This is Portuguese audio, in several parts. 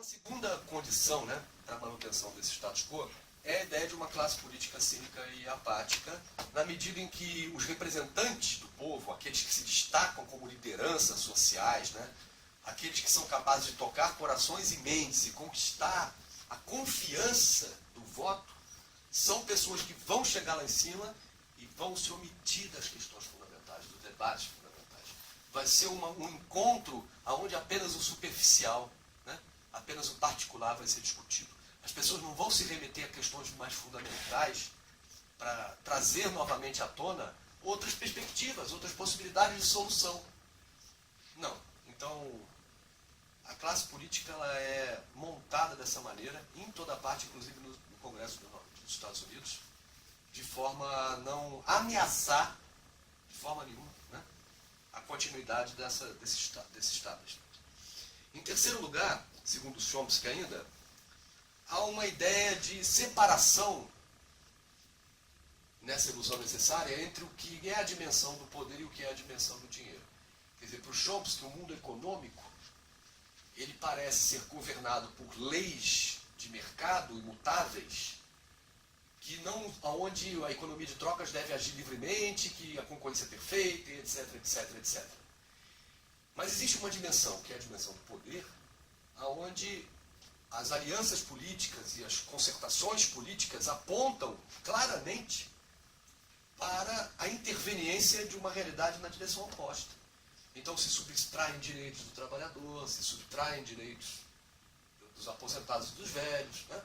segunda condição, né, para a manutenção desse status quo é a ideia de uma classe política cínica e apática, na medida em que os representantes do povo, aqueles que se destacam como lideranças sociais, né, aqueles que são capazes de tocar corações e mentes e conquistar a confiança do voto, são pessoas que vão chegar lá em cima e vão se omitir das questões fundamentais, dos debates fundamentais. Vai ser um encontro onde apenas o superficial, né, apenas o particular vai ser discutido. As pessoas não vão se remeter a questões mais fundamentais para trazer novamente à tona outras perspectivas, outras possibilidades de solução. Não. Então, a classe política ela é montada dessa maneira, em toda parte, inclusive no Congresso dos Estados Unidos, de forma a não ameaçar, de forma nenhuma, né, a continuidade desse establishment. Em terceiro lugar, segundo Chomsky ainda, há uma ideia de separação nessa ilusão necessária entre o que é a dimensão do poder e o que é a dimensão do dinheiro. Quer dizer, para o Chomsky, o mundo econômico, ele parece ser governado por leis de mercado imutáveis, que não, onde a economia de trocas deve agir livremente, que a concorrência é perfeita, etc, etc, etc. Mas existe uma dimensão, que é a dimensão do poder, onde as alianças políticas e as concertações políticas apontam claramente para a interveniência de uma realidade na direção oposta. Então se subtraem direitos do trabalhador, se subtraem direitos dos aposentados e dos velhos, né,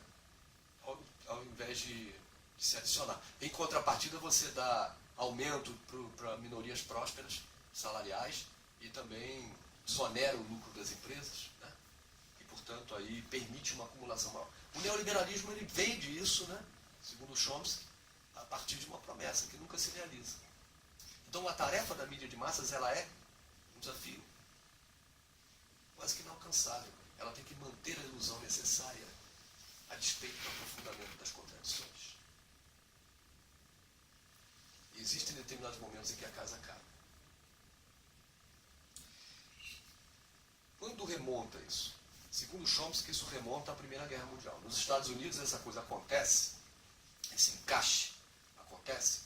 ao invés de se adicionar. Em contrapartida, você dá aumento para minorias prósperas, salariais, e também desonera o lucro das empresas, né? E, portanto, aí permite uma acumulação maior. O neoliberalismo ele vende isso, né, segundo Chomsky, a partir de uma promessa que nunca se realiza. Então, a tarefa da mídia de massas ela é um desafio quase que inalcançável. Ela tem que manter a ilusão necessária a despeito do aprofundamento das contradições. E existem determinados momentos em que a casa cai. Quando remonta isso? Segundo Chomsky, isso remonta à Primeira Guerra Mundial. Nos Estados Unidos essa coisa acontece, esse encaixe acontece,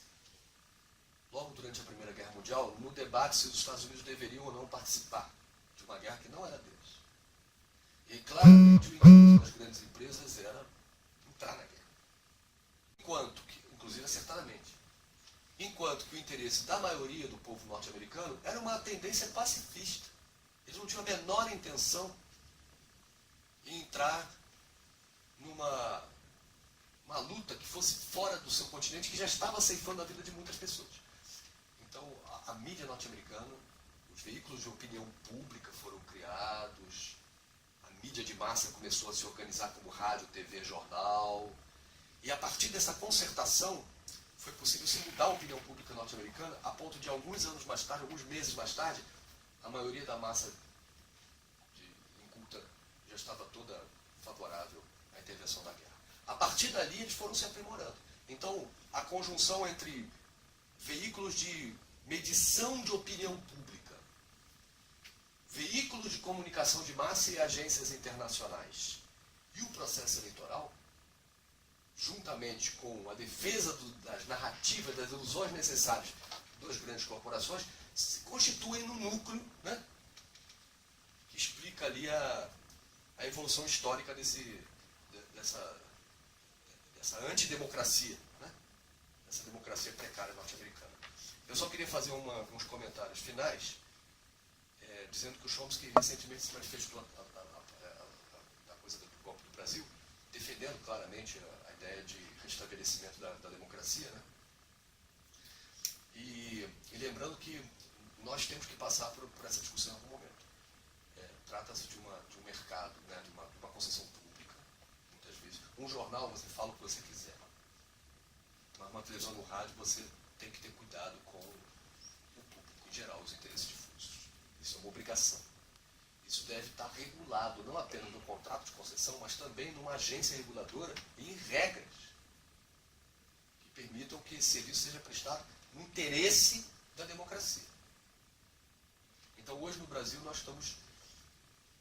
logo durante a Primeira Guerra Mundial, no debate se os Estados Unidos deveriam ou não participar de uma guerra que não era deles. E claramente o interesse das grandes empresas era entrar na guerra. Enquanto que, inclusive acertadamente, enquanto que o interesse da maioria do povo norte-americano era uma tendência pacifista. Eles não tinham a menor intenção em entrar numa luta que fosse fora do seu continente, que já estava ceifando a vida de muitas pessoas. Então, a mídia norte-americana, os veículos de opinião pública foram criados, a mídia de massa começou a se organizar como rádio, TV, jornal, e a partir dessa concertação foi possível se mudar a opinião pública norte-americana a ponto de alguns anos mais tarde, alguns meses mais tarde, a maioria da massa inculta já estava toda favorável à intervenção da guerra. A partir dali eles foram se aprimorando. Então, a conjunção entre veículos de medição de opinião pública, veículos de comunicação de massa e agências internacionais, e o processo eleitoral, juntamente com a defesa das narrativas, das ilusões necessárias das grandes corporações, se constituem no núcleo, né, que explica ali a evolução histórica dessa antidemocracia, né, dessa democracia precária norte-americana. Eu só queria fazer uns comentários finais, dizendo que o Chomsky recentemente se manifestou da coisa do golpe do Brasil, defendendo claramente a ideia de restabelecimento da democracia, né? E lembrando que nós temos que passar por essa discussão em algum momento. Trata-se de um mercado, né, de uma concessão pública, muitas vezes. Um jornal, você fala o que você quiser. Mas uma televisão no rádio, você tem que ter cuidado com o público, em geral, os interesses difusos. Isso é uma obrigação. Isso deve estar regulado, não apenas no contrato de concessão, mas também numa agência reguladora e em regras que permitam que esse serviço seja prestado no interesse da democracia. Então, hoje no Brasil, nós estamos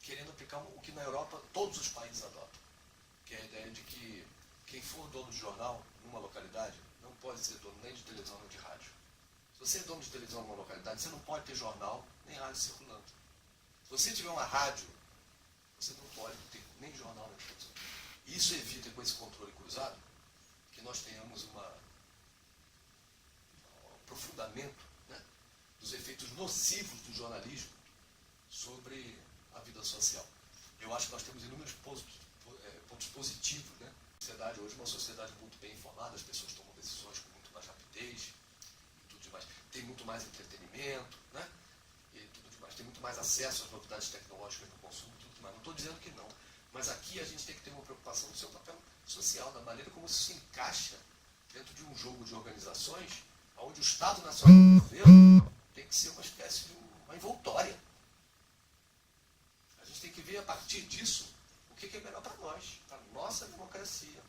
querendo aplicar o que na Europa todos os países adotam, que é a ideia de que quem for dono de jornal numa localidade não pode ser dono nem de televisão nem de rádio. Se você é dono de televisão numa localidade, você não pode ter jornal nem rádio circulando. Se você tiver uma rádio, você não pode ter nem jornal nem televisão. Isso evita, com esse controle cruzado, que nós tenhamos um aprofundamento, né, dos efeitos nocivos do jornalismo sobre a vida social. Eu acho que nós temos inúmeros pontos positivos, né? A sociedade hoje é uma sociedade muito bem informada, as pessoas tomam decisões com muito mais rapidez e tudo demais. Tem muito mais entretenimento, né? E tudo demais. Tem muito mais acesso às novidades tecnológicas no consumo e tudo demais. Não estou dizendo que não. Mas aqui a gente tem que ter uma preocupação do seu papel social, da maneira como isso se encaixa dentro de um jogo de organizações onde o Estado Nacional do governo tem que ser uma espécie de uma envoltória. A gente tem que ver a partir disso o que é melhor para nós, para a nossa democracia,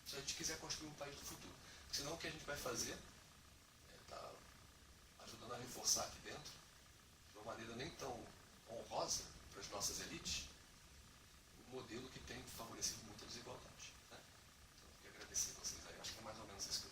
se a gente quiser construir um país do futuro. Senão o que a gente vai fazer é estar ajudando a reforçar aqui dentro, de uma maneira nem tão honrosa para as nossas elites, um modelo que tem favorecido muita desigualdade. Né? Então, eu queria agradecer a vocês aí. Acho que é mais ou menos isso que eu